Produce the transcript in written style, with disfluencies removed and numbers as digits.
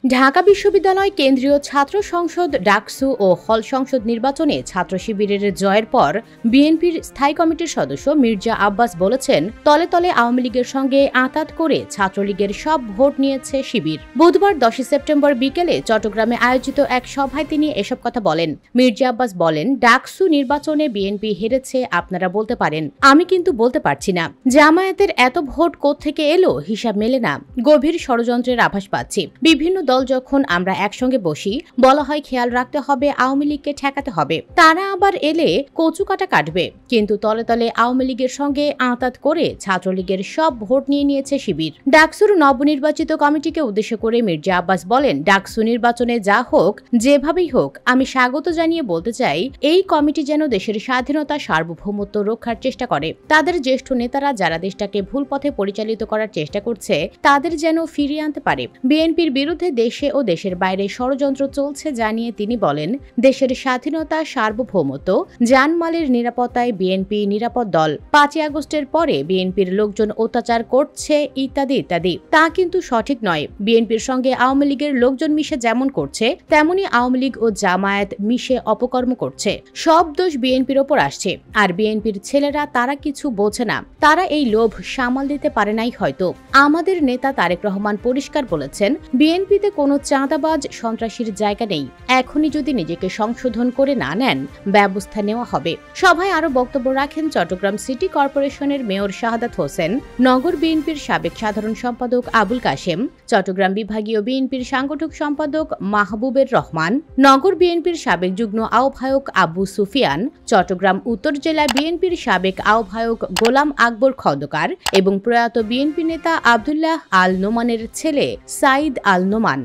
ঢাকা বিশ্ববিদ্যালয় কেন্দ্রীয় ছাত্র সংসদ ডাকসু ও হল সংসদ নির্বাচনে ছাত্র শিবিরের জয়ের পর বিএনপির স্থায়ী কমিটির সদস্য মির্জা আব্বাস বলেছেন, তলে তলে আওয়ামী লীগের সঙ্গে আঁতাত করে ছাত্রলীগের সব ভোট নিয়েছে শিবির। বুধবার 10 সেপ্টেম্বর বিকেলে চট্টগ্রামে আয়োজিত এক সভায় তিনি এসব কথা বলেন। মির্জা আব্বাস বলেন, ডাকসু নির্বাচনে বিএনপি হেরেছে আপনারা বলতে পারেন, আমি কিন্তু বলতে পারছি না। জামায়াতের এত ভোট কোত্থেকে এলো হিসাব মেলে না। গভীর ষড়যন্ত্রের আভাস পাচ্ছি। বিভিন্ন দল যখন আমরা একসঙ্গে বসি, বলা হয় খেয়াল রাখতে হবে আওয়ামী লীগকে ঠেকাতে হবে, তারা আবার এলে কচু কাটা কাটবে। কিন্তু তলে তলে আওয়ামী লীগের সঙ্গে আঁতাত করে ছাত্রলীগের সব ভোট নিয়ে নিয়েছে শিবির। ডাকসুর নবনির্বাচিত কমিটিকে উদ্দেশ্য করে মির্জা আব্বাস বলেন, ডাকসু নির্বাচনে যা হোক, যেভাবেই হোক, আমি স্বাগত জানিয়ে বলতে চাই, এই কমিটি যেন দেশের স্বাধীনতা সার্বভৌমত্ব রক্ষার চেষ্টা করে। তাদের জ্যেষ্ঠ নেতারা যারা দেশটাকে ভুল পথে পরিচালিত করার চেষ্টা করছে, তাদের যেন ফিরিয়ে আনতে পারে। বিএনপির বিরুদ্ধে দেশে ও দেশের বাইরে ষড়যন্ত্র চলছে জানিয়ে তিনি বলেন, দেশের স্বাধীনতা সার্বভৌমত্ব, জানমালের নিরাপত্তায় বিএনপি নিরাপদ দল। 5 আগস্টের পরে বিএনপির লোকজন অত্যাচার করছে ইত্যাদি ইত্যাদি, তা কিন্তু সঠিক নয়। বিএনপির সঙ্গে আওয়ামী লীগের লোকজন মিশে যেমন করছে, তেমনি আওয়ামী লীগ ও জামায়াত মিশে অপকর্ম করছে। সব দোষ বিএনপির ওপর আসছে। আর বিএনপির ছেলেরা তারা কিছু বোঝে না, তারা এই লোভ সামাল দিতে পারে নাই হয়তো। আমাদের নেতা তারেক রহমান পরিষ্কার বলেছেন, বিএনপিতে কোনো চাঁদাবাজ সন্ত্রাসীর জায়গা নেই। এখনই যদি নিজেকে সংশোধন করে না নেন, ব্যবস্থা নেওয়া হবে। সভায় আরো বক্তব্য রাখেন চট্টগ্রাম সিটি কর্পোরেশনের মেয়র শাহাদাত হোসেন, নগর বিএনপির সাবেক সাধারণ সম্পাদক আবুল কাশেম, চট্টগ্রাম বিভাগীয় বিএনপির সাংগঠনিক সম্পাদক মাহবুবের রহমান, নগর বিএনপির সাবেক যুগ্ম আহ্বায়ক আবু সুফিয়ান, চট্টগ্রাম উত্তর জেলা বিএনপির সাবেক আহ্বায়ক গোলাম আকবর খন্দকার এবং প্রয়াত বিএনপি নেতা আব্দুল্লাহ আল নোমানের ছেলে সাইদ আল নোমান।